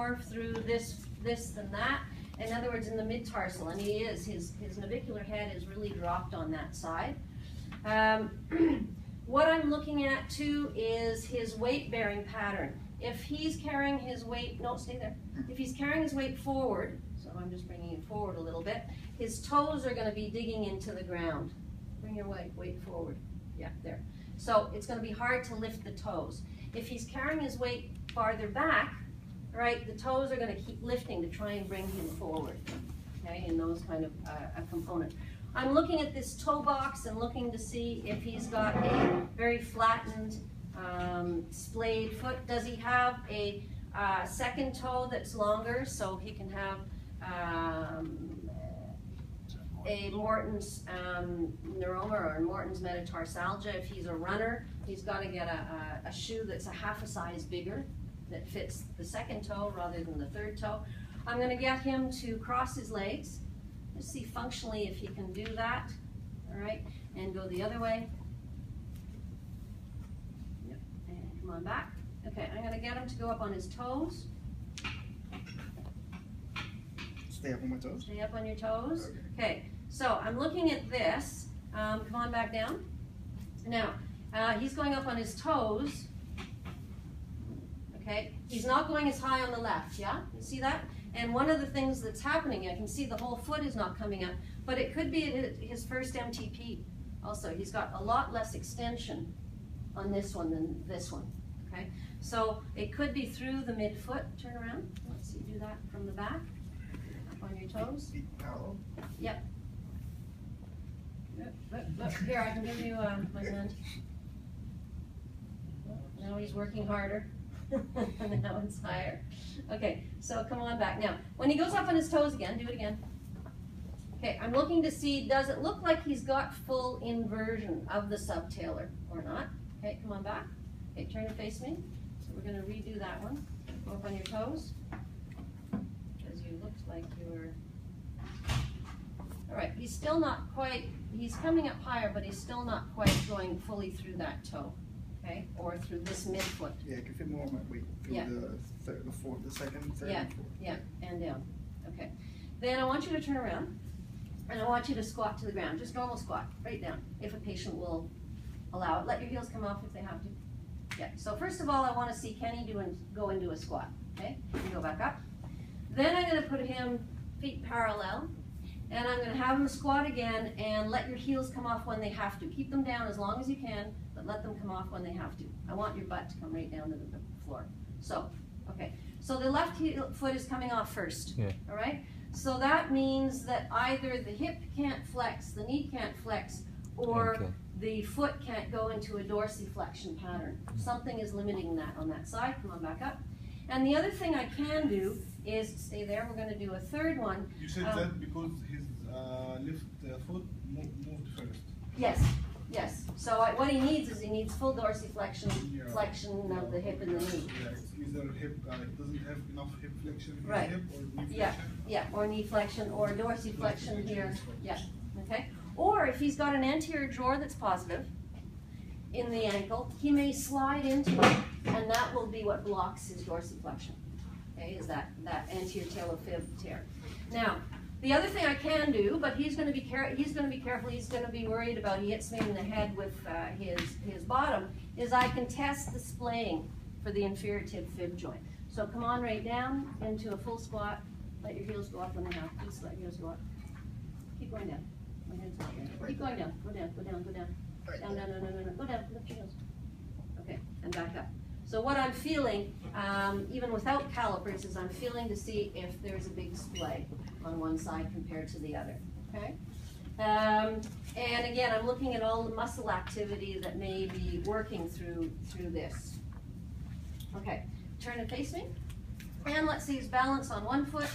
more through this than that. In other words, in the mid-tarsal, and he is, his navicular head is really dropped on that side. What I'm looking at too is his weight-bearing pattern. If he's carrying his weight, no, stay there. If he's carrying his weight forward, so I'm just bringing it forward a little bit, his toes are going to be digging into the ground. Bring your weight forward. Yeah, there. So it's going to be hard to lift the toes. If he's carrying his weight farther back, right, the toes are going to keep lifting to try and bring him forward, okay, in those kind of a component. I'm looking at this toe box and looking to see if he's got a very flattened, splayed foot. Does he have a second toe that's longer so he can have a Morton's neuroma or Morton's metatarsalgia? If he's a runner, he's got to get a shoe that's a half a size bigger that fits the second toe rather than the third toe. I'm going to get him to cross his legs. Let's see functionally if he can do that. All right, and go the other way. Yep, and come on back. Okay, I'm going to get him to go up on his toes. Stay up on my toes? Stay up on your toes. Okay, so I'm looking at this. Come on back down. Now, he's going up on his toes. Okay, he's not going as high on the left, yeah? You see that? And one of the things that's happening, I can see the whole foot is not coming up, but it could be his first MTP. Also, he's got a lot less extension on this one than this one, okay? So it could be through the midfoot. Turn around. Let's see, do that from the back. Up on your toes. Parallel. Yep. Look, here, I can give you my hand. Now he's working harder. Now it's higher. Okay, so come on back. Now, when he goes up on his toes again, do it again. Okay, I'm looking to see, does it look like he's got full inversion of the subtalar or not? Okay, come on back. Okay, turn and face me. So we're going to redo that one. Go up on your toes. Because you looked like you were... All right, he's still not quite, he's coming up higher, but he's still not quite going fully through that toe. Okay, or through this midfoot. Yeah, I can fit more of my weight through the second, third, and fourth. Yeah, and down. Okay. Then I want you to turn around, and I want you to squat to the ground. Just normal squat, right down, if a patient will allow it. Let your heels come off if they have to. Yeah, so first of all, I want to see, can he go into a squat? Okay, you go back up. Then I'm going to put him feet parallel, and I'm going to have him squat again, and let your heels come off when they have to. Keep them down as long as you can, but let them come off when they have to. I want your butt to come right down to the floor. So, okay. So the left foot is coming off first, all right? So that means that either the hip can't flex, the knee can't flex, or the foot can't go into a dorsiflexion pattern. Something is limiting that on that side. Come on back up. And the other thing I can do is, stay there, we're going to do a third one. You said that because his left foot moved first. Yes, yes. So what he needs is he needs full dorsiflexion, flexion of the hip and the knee. Yeah, it's either hip, it doesn't have enough hip flexion in Right. his hip, or knee flexion. Yeah, or knee flexion, or dorsiflexion here. Yeah, okay. Or if he's got an anterior drawer that's positive in the ankle, he may slide into it, and that will be what blocks his dorsiflexion. Okay, is that anterior talofib tear. Now, the other thing I can do, but he's going to be careful. He's going to be worried about he hits me in the head with his bottom. Is I can test the splaying for the inferior tib fib joint. So come on right down into a full squat. Let your heels go up when they have. Just let your heels go up. Keep going down. Keep going down. Go down. Go down. Go down. Down. No. Go down. Lift your heels. Okay, and back up. So what I'm feeling, even without calipers, is I'm feeling to see if there's a big splay on one side compared to the other, okay? And again, I'm looking at all the muscle activity that may be working through this. Okay, turn and face me. And let's see his balance on one foot.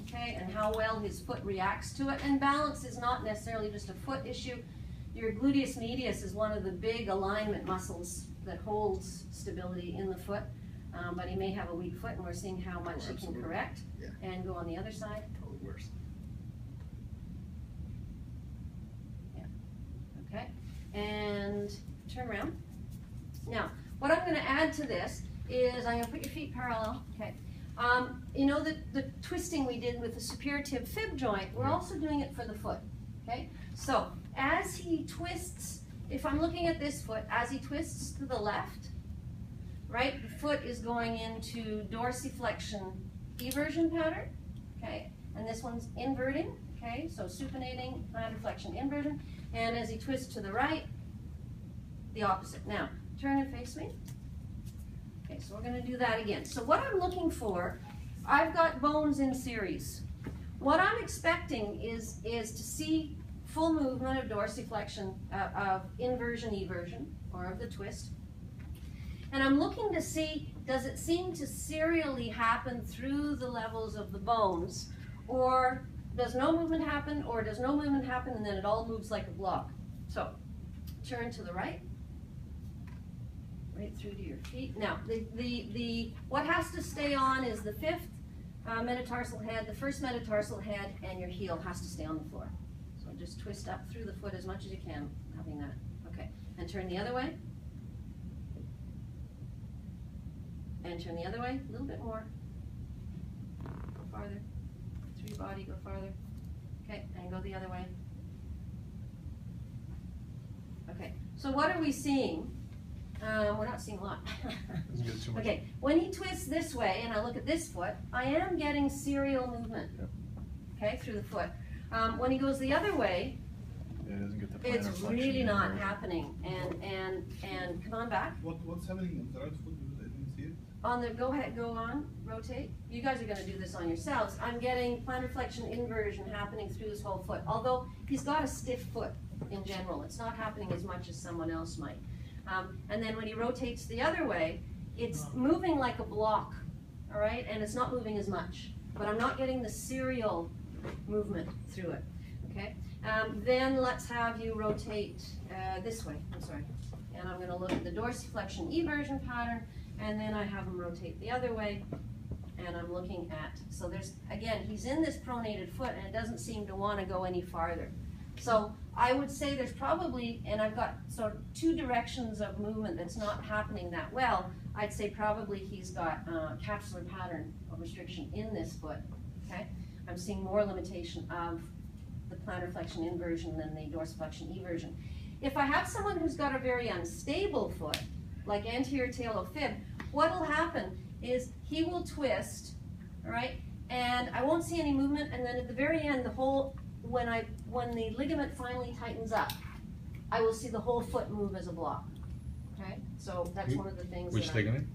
Okay, and how well his foot reacts to it. And balance is not necessarily just a foot issue. Your gluteus medius is one of the big alignment muscles that holds stability in the foot, but he may have a weak foot, and we're seeing how much he can correct. And go on the other side. Probably worse. Yeah. Okay. And turn around. Now, What I'm going to add to this is I'm going to put your feet parallel. Okay. You know the twisting we did with the superior tib fib joint, we're also doing it for the foot. Okay. So as he twists, if I'm looking at this foot, as he twists to the left, right, the foot is going into dorsiflexion eversion pattern. Okay. And this one's inverting. Okay. So supinating, plantar flexion inversion. And as he twists to the right, the opposite. Now, turn and face me. Okay, so we're going to do that again. So what I'm looking for, I've got bones in series. What I'm expecting is to see full movement of dorsiflexion, of inversion, eversion, or of the twist. And I'm looking to see, does it seem to serially happen through the levels of the bones, or does no movement happen, or does no movement happen and then it all moves like a block? So, turn to the right. Right through to your feet. Now, what has to stay on is the fifth metatarsal head, the first metatarsal head, and your heel has to stay on the floor. So just twist up through the foot as much as you can, having that. Okay, and turn the other way. And turn the other way, a little bit more. Go farther. Through your body, go farther. Okay, and go the other way. Okay, so what are we seeing? We're not seeing a lot. Okay, when he twists this way and I look at this foot, I am getting serial movement. Yep. Okay, through the foot. When he goes the other way, it's really not happening. And come on back. What's happening on the right foot? I didn't see it. On the go ahead, go on, rotate. You guys are going to do this on yourselves. I'm getting plantar flexion inversion happening through this whole foot. Although he's got a stiff foot in general, it's not happening as much as someone else might. And then when he rotates the other way, it's moving like a block, all right? And it's not moving as much, but I'm not getting the serial movement through it, okay? Then let's have you rotate this way, I'm sorry. And I'm gonna look at the dorsiflexion eversion pattern, and then I have him rotate the other way, and I'm looking at, so there's, again, he's in this pronated foot, and it doesn't seem to wanna go any farther. So I would say there's probably, and I've got sort of two directions of movement that's not happening that well. I'd say probably he's got capsular pattern of restriction in this foot, okay? I'm seeing more limitation of the plantar flexion inversion than the dorsiflexion eversion. If I have someone who's got a very unstable foot, like anterior talofib, what'll happen is he will twist, all right? And I won't see any movement, and then at the very end, the whole, when the ligament finally tightens up, I will see the whole foot move as a block. Okay, so that's one of the things. Which ligament?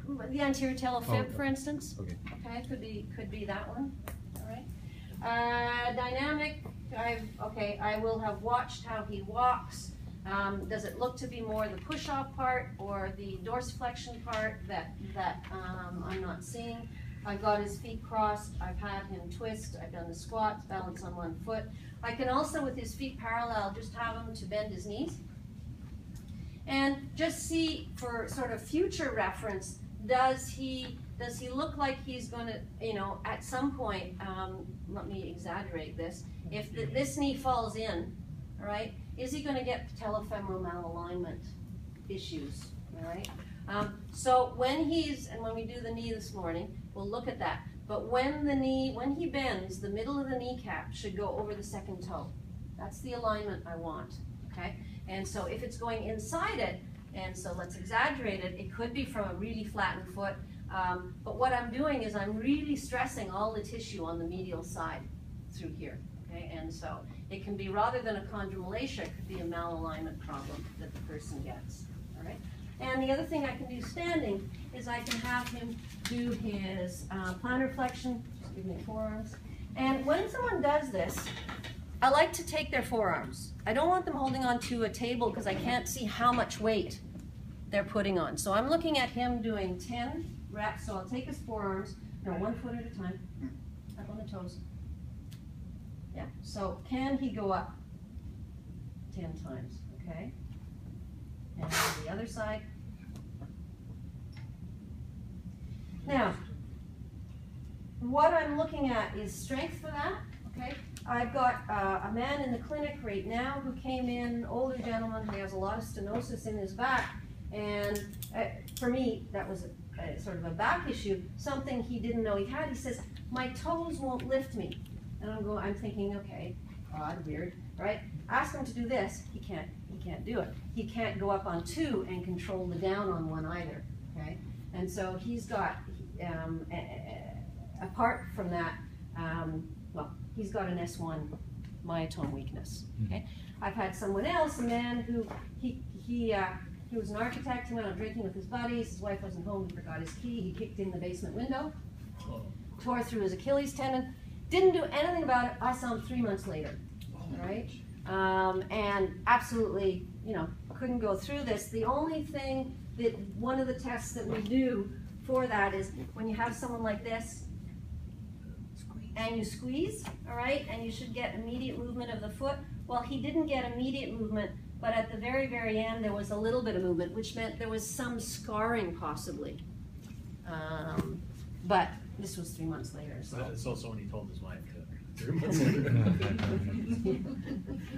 The anterior talofib, oh, for instance. Okay. Okay, could be that one. All right. Dynamic. I will have watched how he walks. Does it look to be more the push-off part or the dorsiflexion part that I'm not seeing? I've got his feet crossed, I've had him twist, I've done the squats, balance on one foot. I can also, with his feet parallel, just have him to bend his knees. And just see, for sort of future reference, does he look like he's going to, you know, at some point, let me exaggerate this, if this knee falls in, all right, is he going to get patellofemoral malalignment issues, all right? So when we do the knee this morning, we'll look at that. But when he bends, the middle of the kneecap should go over the second toe. That's the alignment I want, okay? And so if it's going inside it, and so let's exaggerate it, it could be from a really flattened foot. But what I'm doing is I'm really stressing all the tissue on the medial side through here, okay? And so it can be, rather than a chondromalacia, it could be a malalignment problem that the person gets, all right? And the other thing I can do standing is I can have him do his plantar flexion, just give me forearms. And when someone does this, I like to take their forearms. I don't want them holding on to a table because I can't see how much weight they're putting on. So I'm looking at him doing 10 reps. So I'll take his forearms, no, 1 foot at a time, up on the toes. Yeah, so can he go up 10 times, okay? And the other side. Now, what I'm looking at is strength for that, okay? I've got a man in the clinic right now who came in, older gentleman who has a lot of stenosis in his back, And for me, that was a sort of a back issue, something he didn't know he had. He says, my toes won't lift me. And I'm thinking, okay, odd, weird, right? Ask him to do this, he can't do it. He can't go up on 2 and control the down on 1 either, okay? And so he's got, apart from that, well, he's got an S1 myotone weakness, okay? I've had someone else, a man who, he was an architect, he went out drinking with his buddies, his wife wasn't home, he forgot his key, he kicked in the basement window, tore through his Achilles tendon, didn't do anything about it. I saw him 3 months later, right? And absolutely, you know, couldn't go through this. The only thing that, one of the tests that we do for that is when you have someone like this, and you squeeze, all right, and you should get immediate movement of the foot. Well, he didn't get immediate movement, but at the very, very end, there was a little bit of movement, which meant there was some scarring possibly. But this was 3 months later. So. But it's also when he told his wife 3 months later.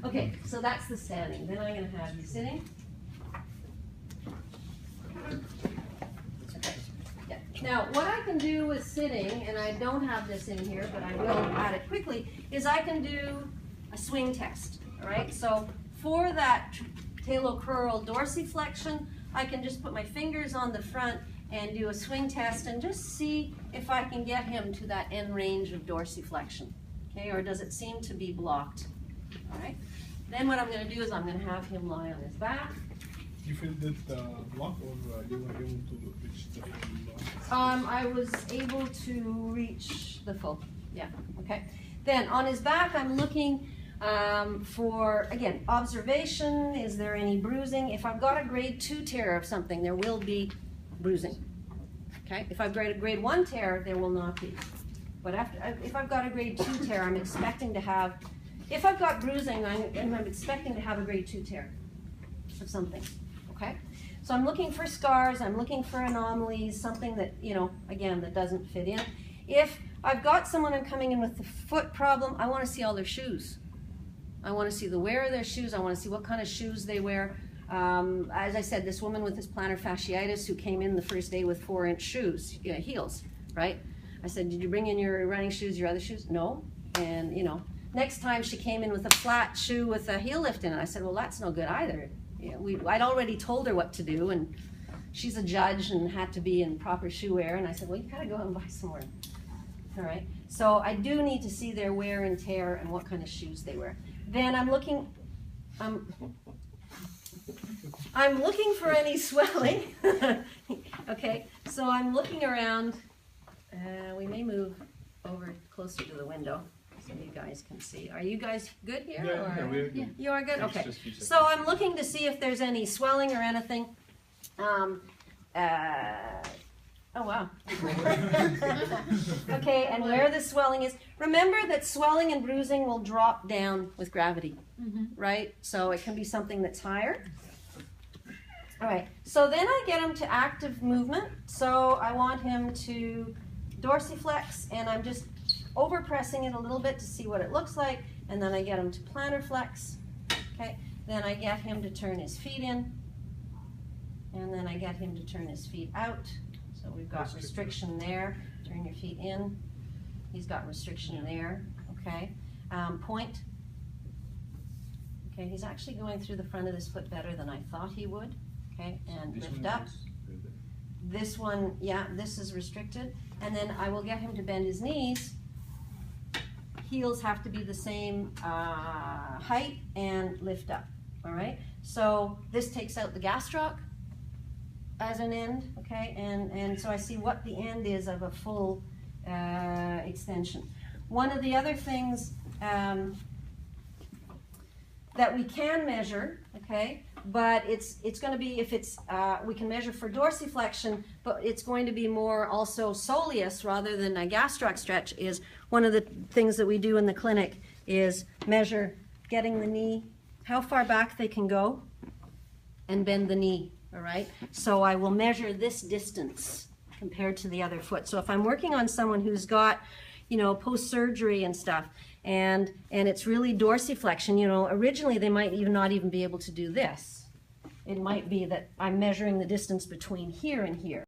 Okay, so that's the standing. Then I'm going to have you sitting. Okay. Yeah. Now, what I can do with sitting, and I don't have this in here, but I will add it quickly, is I can do a swing test. All right. So for that talocrural dorsiflexion, I can just put my fingers on the front and do a swing test and just see if I can get him to that end range of dorsiflexion. Okay, or does it seem to be blocked? All right. Then what I'm going to do is I'm going to have him lie on his back. You feel that block, or you were able to reach the full? I was able to reach the full. Yeah. Okay. Then on his back, I'm looking for, again, observation. Is there any bruising? If I've got a grade 2 tear of something, there will be bruising. Okay. If I've got a grade 1 tear, there will not be. But if I've got a grade 2 tear, I'm expecting to have, if I've got bruising, I'm expecting to have a grade 2 tear of something, okay? So I'm looking for scars, I'm looking for anomalies, something that, you know, again, that doesn't fit in. If I've got someone coming in with the foot problem, I want to see all their shoes. I want to see the wear of their shoes, I want to see what kind of shoes they wear. As I said, this woman with this plantar fasciitis who came in the first day with 4-inch shoes, heels, right? I said, did you bring in your running shoes, your other shoes? No. And, you know, next time she came in with a flat shoe with a heel lift in it. I said, well, that's no good either. You know, I'd already told her what to do, and she's a judge and had to be in proper shoe wear. And I said, well, you gotta go and buy some more. All right. So I do need to see their wear and tear and what kind of shoes they wear. Then I'm looking for any swelling. Okay. So I'm looking around. We may move over closer to the window so you guys can see. Are you guys good here? Yeah, or? we're good. You are good? Okay. So I'm looking to see if there's any swelling or anything. Oh, wow. Okay, and where the swelling is. Remember that swelling and bruising will drop down with gravity, right? So it can be something that's higher. All right, so then I get him to active movement. So I want him to dorsiflex, and I'm just overpressing it a little bit to see what it looks like, and then I get him to plantar flex. Okay, then I get him to turn his feet in, and then I get him to turn his feet out. So we've got restriction there. Turn your feet in. He's got restriction there. Okay, point. Okay, he's actually going through the front of this foot better than I thought he would. Okay, and lift up. This one, yeah, this is restricted. And then I will get him to bend his knees. Heels have to be the same height and lift up, all right? So this takes out the gastroc as an end, okay? And so I see what the end is of a full extension. One of the other things that we can measure, okay, but it's going to be, if it's, we can measure for dorsiflexion, but it's going to be more also soleus rather than a gastroc stretch, is one of the things that we do in the clinic is measure getting the knee, how far back they can go, and bend the knee, all right? So I will measure this distance compared to the other foot. So if I'm working on someone who's got, you know, post-surgery and stuff, and it's really dorsiflexion, you know, originally they might not even be able to do this, It might be that I'm measuring the distance between here and here.